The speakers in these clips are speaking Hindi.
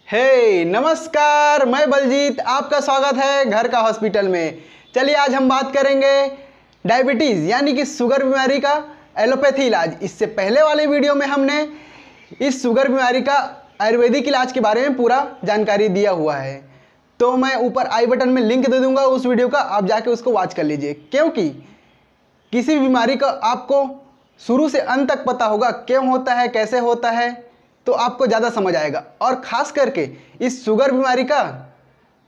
नमस्कार, मैं बलजीत, आपका स्वागत है घर का हॉस्पिटल में। चलिए आज हम बात करेंगे डायबिटीज़ यानी कि शुगर बीमारी का एलोपैथी इलाज। इससे पहले वाले वीडियो में हमने इस शुगर बीमारी का आयुर्वेदिक इलाज के बारे में पूरा जानकारी दिया हुआ है, तो मैं ऊपर आई बटन में लिंक दे दूंगा उस वीडियो का, आप जाके उसको वॉच कर लीजिए। क्योंकि किसी बीमारी का आपको शुरू से अंत तक पता होगा क्यों होता है, कैसे होता है, तो आपको ज़्यादा समझ आएगा। और ख़ास करके इस शुगर बीमारी का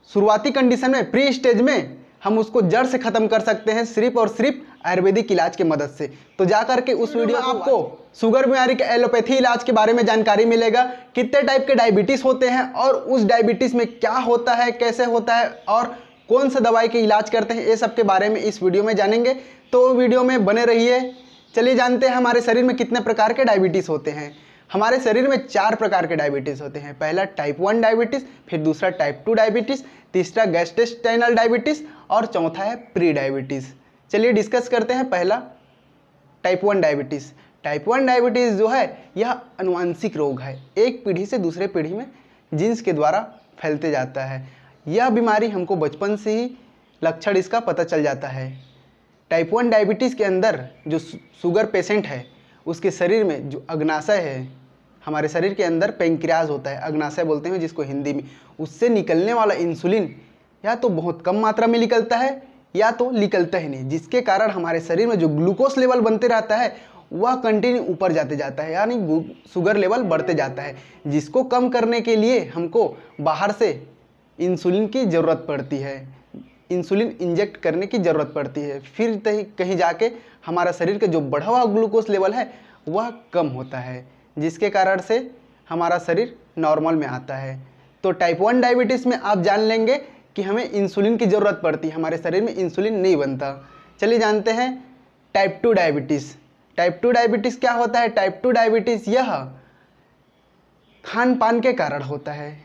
शुरुआती कंडीशन में, प्री स्टेज में, हम उसको जड़ से ख़त्म कर सकते हैं सिर्फ और सिर्फ आयुर्वेदिक इलाज की मदद से। तो जा करके उस वीडियो में आपको शुगर बीमारी के एलोपैथी इलाज के बारे में जानकारी मिलेगा, कितने टाइप के डायबिटीज़ होते हैं और उस डायबिटीज़ में क्या होता है, कैसे होता है और कौन सा दवाई के इलाज करते हैं, ये सब के बारे में इस वीडियो में जानेंगे। तो वीडियो में बने रहिए। चलिए जानते हैं हमारे शरीर में कितने प्रकार के डायबिटीज़ होते हैं। हमारे शरीर में 4 प्रकार के डायबिटीज़ होते हैं। पहला टाइप 1 डायबिटीज़, फिर दूसरा टाइप 2 डायबिटीज़, तीसरा गैस्ट्रोइंटेस्टाइनल डायबिटीज़ और चौथा है प्री डायबिटीज़। चलिए डिस्कस करते हैं। पहला टाइप 1 डायबिटीज़। टाइप 1 डायबिटीज़ जो है यह आनुवंशिक रोग है, एक पीढ़ी से दूसरे पीढ़ी में जीन्स के द्वारा फैलते जाता है। यह बीमारी हमको बचपन से ही लक्षण इसका पता चल जाता है। टाइप 1 डायबिटीज़ के अंदर जो शुगर पेशेंट है उसके शरीर में जो अग्नाशय है, हमारे शरीर के अंदर पेंक्रियाज होता है, अग्नाशय बोलते हैं जिसको हिंदी में, उससे निकलने वाला इंसुलिन या तो बहुत कम मात्रा में निकलता है या तो निकलता ही नहीं, जिसके कारण हमारे शरीर में जो ग्लूकोज लेवल बनते रहता है वह कंटिन्यू ऊपर जाते जाता है, यानी शुगर लेवल बढ़ते जाता है, जिसको कम करने के लिए हमको बाहर से इंसुलिन की ज़रूरत पड़ती है, इंसुलिन इंजेक्ट करने की ज़रूरत पड़ती है। फिर कहीं जाके हमारा शरीर का जो बढ़ा हुआ ग्लूकोज लेवल है वह कम होता है, जिसके कारण से हमारा शरीर नॉर्मल में आता है। तो टाइप 1 डायबिटीज़ में आप जान लेंगे कि हमें इंसुलिन की ज़रूरत पड़ती है, हमारे शरीर में इंसुलिन नहीं बनता। चलिए जानते हैं टाइप 2 डायबिटीज़। टाइप 2 डायबिटीज़ क्या होता है? टाइप 2 डायबिटीज़ यह खान पान के कारण होता है,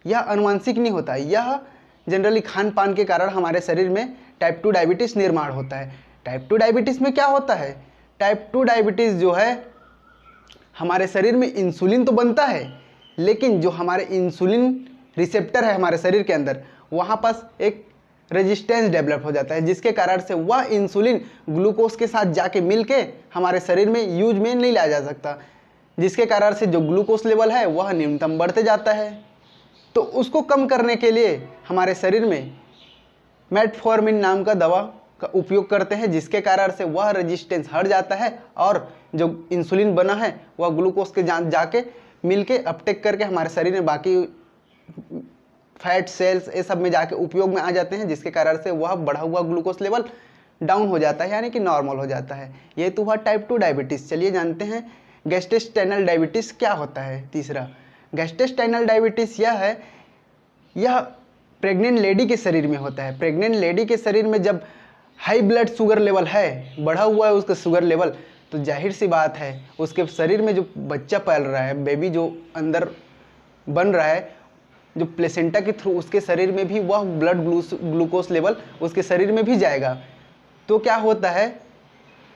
यह आनुवंशिक नहीं होता, यह जनरली खान पान के कारण हमारे शरीर में टाइप 2 डायबिटीज़ निर्माण होता है। टाइप 2 डायबिटीज़ में क्या होता है? टाइप 2 डायबिटीज़ जो है हमारे शरीर में इंसुलिन तो बनता है, लेकिन जो हमारे इंसुलिन रिसेप्टर है हमारे शरीर के अंदर, वहाँ पास एक रेजिस्टेंस डेवलप हो जाता है, जिसके कारण से वह इंसुलिन ग्लूकोज के साथ जाके मिल के हमारे शरीर में यूज में नहीं लाया जा सकता, जिसके कारण से जो ग्लूकोज लेवल है वह न्यूनतम बढ़ते जाता है। तो उसको कम करने के लिए हमारे शरीर में मेटफॉर्मिन नाम का दवा का उपयोग करते हैं, जिसके कारण से वह रेजिस्टेंस हट जाता है और जो इंसुलिन बना है वह ग्लूकोज के जाके मिलके अपटेक करके हमारे शरीर में बाकी फैट सेल्स ये सब में जाके उपयोग में आ जाते हैं, जिसके कारण से वह बढ़ा हुआ ग्लूकोज लेवल डाउन हो जाता है, यानी कि नॉर्मल हो जाता है। ये तो हुआ टाइप 2 डायबिटीज़। चलिए जानते हैं गैस्ट्रोइंटेस्टाइनल डायबिटीज़ क्या होता है। तीसरा गैस्ट्रोइंटेस्टाइनल डायबिटीज़ यह प्रेग्नेंट लेडी के शरीर में होता है। प्रेग्नेंट लेडी के शरीर में जब हाई ब्लड शुगर लेवल है, बढ़ा हुआ है उसका शुगर लेवल, तो जाहिर सी बात है उसके शरीर में जो बच्चा पल रहा है, बेबी जो अंदर बन रहा है, जो प्लेसेंटा के थ्रू उसके शरीर में भी वह ब्लड ग्लूकोज लेवल उसके शरीर में भी जाएगा। तो क्या होता है,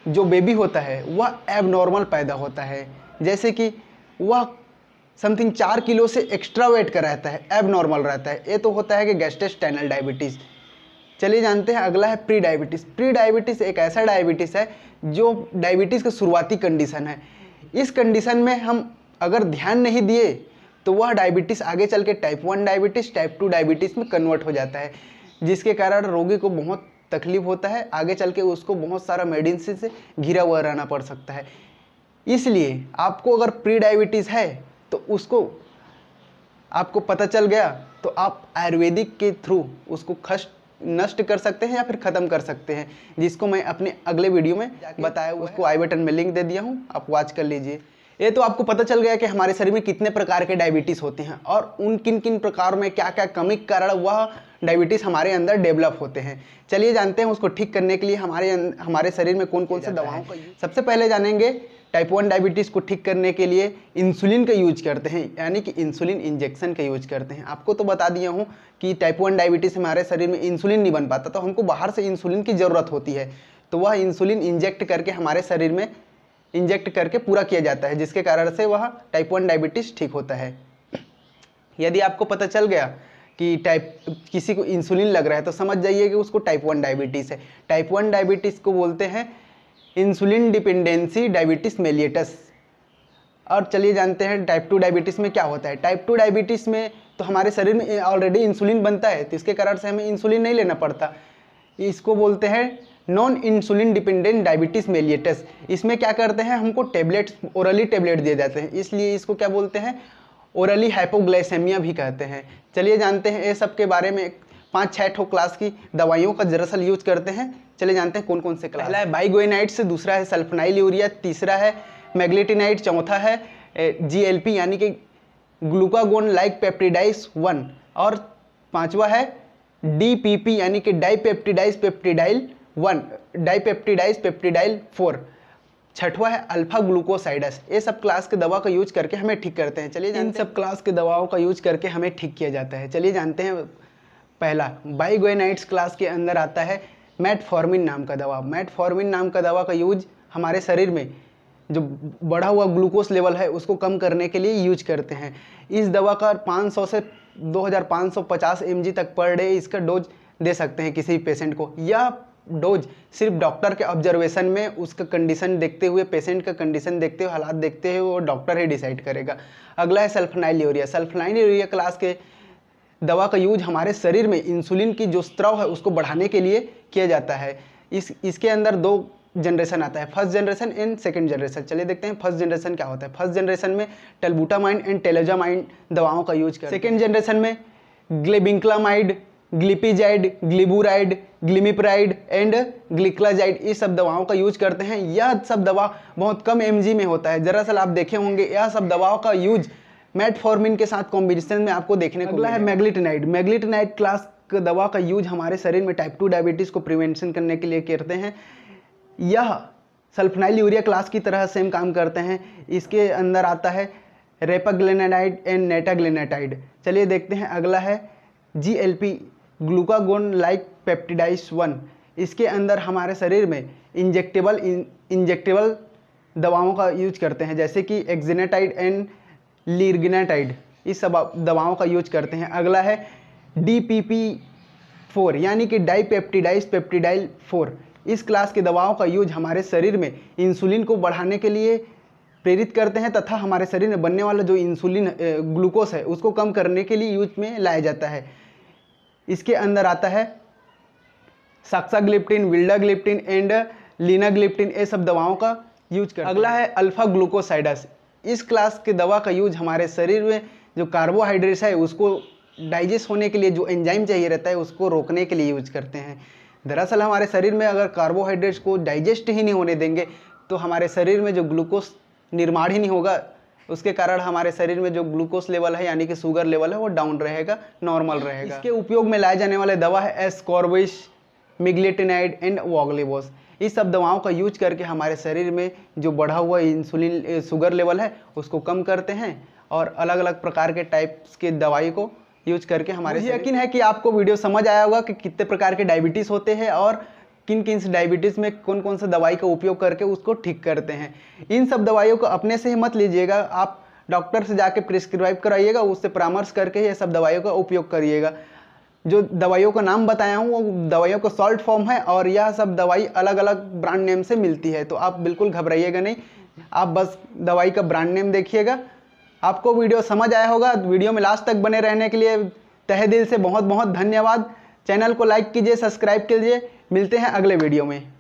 जो बेबी होता है वह एबनॉर्मल पैदा होता है, जैसे कि वह समथिंग 4 किलो से एक्स्ट्रा वेट का रहता है, एबनॉर्मल रहता है। ये तो होता है कि गैस्ट्रोइंटेस्टाइनल डायबिटीज़। चलिए जानते हैं अगला है प्री डायबिटीज़। प्री डायबिटीज़ एक ऐसा डायबिटीज़ है जो डायबिटीज़ का शुरुआती कंडीशन है। इस कंडीशन में हम अगर ध्यान नहीं दिए तो वह डायबिटीज़ आगे चल के टाइप 1 डायबिटीज़, टाइप 2 डायबिटीज़ में कन्वर्ट हो जाता है, जिसके कारण रोगी को बहुत तकलीफ होता है, आगे चल के उसको बहुत सारा मेडिसिन से घिरा हुआ रहना पड़ सकता है। इसलिए आपको अगर प्री डायबिटीज़ है तो उसको आपको पता चल गया तो आप आयुर्वेदिक के थ्रू उसको नष्ट कर सकते हैं या फिर ख़त्म कर सकते हैं, जिसको मैं अपने अगले वीडियो में बताया, उसको आई बटन में लिंक दे दिया हूँ, आप वॉच कर लीजिए। ये तो आपको पता चल गया कि हमारे शरीर में कितने प्रकार के डायबिटीज़ होते हैं और उन किन किन प्रकार में क्या क्या कमी के कारण वह डायबिटीज़ हमारे अंदर डेवलप होते हैं। चलिए जानते हैं उसको ठीक करने के लिए हमारे शरीर में कौन कौन से दवाओं का सबसे पहले जानेंगे। टाइप 1 डायबिटीज़ को ठीक करने के लिए इंसुलिन का यूज करते हैं, यानी कि इंसुलिन इंजेक्शन का यूज करते हैं। आपको तो बता दिया हूँ कि टाइप 1 डायबिटीज़ हमारे शरीर में इंसुलिन नहीं बन पाता, तो हमको बाहर से इंसुलिन की ज़रूरत होती है, तो वह इंसुलिन इंजेक्ट करके हमारे शरीर में इंजेक्ट करके पूरा किया जाता है, जिसके कारण से वह टाइप 1 डायबिटीज़ ठीक होता है। यदि आपको पता चल गया कि किसी को इंसुलिन लग रहा है तो समझ जाइए कि उसको टाइप 1 डायबिटीज़ है। टाइप 1 डायबिटीज़ को बोलते हैं इंसुलिन डिपेंडेंसी डायबिटीज़ मेलिटस। और चलिए जानते हैं टाइप 2 डायबिटीज़ में क्या होता है। टाइप 2 डायबिटीज़ में तो हमारे शरीर में ऑलरेडी इंसुलिन बनता है, तो इसके कारण से हमें इंसुलिन नहीं लेना पड़ता। इसको बोलते हैं non insulin dependent diabetes mellitus. इसमें क्या करते हैं, हमको टेबलेट्स, ओरली टेबलेट दिए जाते हैं, इसलिए इसको क्या बोलते हैं, ओरली हाइपोग्लाइसेमिया भी कहते हैं। चलिए जानते हैं ये सब के बारे में। 5-6 क्लास की दवाइयों का दरअसल यूज करते हैं। चलिए जानते हैं कौन कौन से क्लास। पहला है बाइगोइनाइड्स, दूसरा है सल्फनाइल यूरिया, तीसरा है मैग्लेटिनाइड, चौथा है GLP यानी कि ग्लूकागोन लाइक पेप्टिडाइज 1, और पांचवा है DPP यानी कि डाइपेप्टिडाइज पेप्टिडाइल 1, डाइपेप्टिडाइज पेप्टिडाइल 4, छठवा है अल्फा ग्लूकोसाइडस। ये सब क्लास के दवा का यूज करके हमें ठीक करते हैं। चलिए इन सब क्लास के दवाओं का यूज करके हमें ठीक किया जाता है। चलिए जानते हैं। पहला बाइगोइनाइड्स क्लास के अंदर आता है मेटफॉर्मिन नाम का दवा। मेटफॉर्मिन नाम का दवा का यूज हमारे शरीर में जो बढ़ा हुआ ग्लूकोज लेवल है उसको कम करने के लिए यूज करते हैं। इस दवा का 500 से 2550 mg तक पर डे इसका डोज दे सकते हैं किसी पेशेंट को। यह डोज सिर्फ डॉक्टर के ऑब्जर्वेशन में, उसका कंडीशन देखते हुए, पेशेंट का कंडीशन देखते हुए, हालात देखते हुए वो डॉक्टर ही डिसाइड करेगा। अगला है सल्फनाइल यूरिया। सल्फनाइल यूरिया क्लास के दवा का यूज हमारे शरीर में इंसुलिन की जो स्त्राव है उसको बढ़ाने के लिए किया जाता है। इसके अंदर 2 जनरेशन आता है, first generation and second generation. चलिए देखते हैं फर्स्ट जनरेशन क्या होता है। फर्स्ट जनरेशन में टेलबुटामाइन एंड टेलोजामाइन दवाओं का यूज करते हैं। सेकंड जनरेशन में ग्लेबिंक्लामाइड, ग्लिपिजाइड, ग्लिबुराइड, ग्लिमिप्राइड एंड ग्लिक्लाजाइड, ये सब दवाओं का यूज करते हैं। यह सब दवा बहुत कम mg में होता है। दरअसल आप देखे होंगे यह सब दवाओं का यूज मेटफॉर्मिन के साथ कॉम्बिनेशन में आपको देखने को मिला है। मैग्लेटिनाइड। मैग्लेटिनाइड क्लास का दवा का यूज हमारे शरीर में टाइप 2 डायबिटीज़ को प्रिवेंशन करने के लिए करते हैं। यह सल्फनाइल यूरिया क्लास की तरह सेम काम करते हैं। इसके अंदर आता है रेपाग्लेनाडाइड एंड नेटाग्लेनाटाइड। चलिए देखते हैं। अगला है GLP, ग्लूकागोन लाइक पेप्टिडाइज 1। इसके अंदर हमारे शरीर में इंजेक्टेबल दवाओं का यूज करते हैं, जैसे कि एक्जिनेटाइड एंड लिर्गिनाटाइड, इस सब दवाओं का यूज करते हैं। अगला है DPP4 यानी कि डाइपेप्टिडाइज पेप्टिडाइल 4। इस क्लास की दवाओं का यूज हमारे शरीर में इंसुलिन को बढ़ाने के लिए प्रेरित करते हैं तथा हमारे शरीर में बनने वाला जो इंसुलिन ग्लूकोज है उसको कम करने के लिए यूज में लाया जाता है। इसके अंदर आता है साक्साग्लिप्टिन, विल्डाग्लिप्टिन एंड लीनाग्लिप्टिन, ये सब दवाओं का यूज करते हैं। अगला है अल्फा ग्लूकोसाइडस। इस क्लास के दवा का यूज हमारे शरीर में जो कार्बोहाइड्रेट्स है उसको डाइजेस्ट होने के लिए जो एंजाइम चाहिए रहता है उसको रोकने के लिए यूज करते हैं। दरअसल हमारे शरीर में अगर कार्बोहाइड्रेट्स को डाइजेस्ट ही नहीं होने देंगे तो हमारे शरीर में जो ग्लूकोज निर्माण ही नहीं होगा, उसके कारण हमारे शरीर में जो ग्लूकोज लेवल है यानी कि शुगर लेवल है वो डाउन रहेगा, नॉर्मल रहेगा। इसके उपयोग में लाए जाने वाले दवा है एस्कॉर्बिश, मिग्लेटिनाइड एंड वॉग्लेबोस। इस सब दवाओं का यूज करके हमारे शरीर में जो बढ़ा हुआ इंसुलिन शुगर लेवल है उसको कम करते हैं और अलग अलग प्रकार के टाइप्स के दवाई को यूज करके हमारे यकीन है कि आपको वीडियो समझ आया होगा कि कितने प्रकार के डायबिटीज़ होते हैं और किन किन से डायबिटीज़ में कौन कौन सा दवाई का उपयोग करके उसको ठीक करते हैं। इन सब दवाइयों को अपने से ही मत लीजिएगा, आप डॉक्टर से जाके प्रिस्क्राइब कराइएगा, उससे परामर्श करके ये सब दवाइयों का उपयोग करिएगा। जो दवाइयों का नाम बताया हूँ वो दवाइयों का सॉल्ट फॉर्म है और यह सब दवाई अलग अलग ब्रांड नेम से मिलती है, तो आप बिल्कुल घबराइएगा नहीं, आप बस दवाई का ब्रांड नेम देखिएगा। आपको वीडियो समझ आया होगा। वीडियो में लास्ट तक बने रहने के लिए तहे दिल से बहुत बहुत धन्यवाद। चैनल को लाइक कीजिए, सब्सक्राइब कीजिए। मिलते हैं अगले वीडियो में।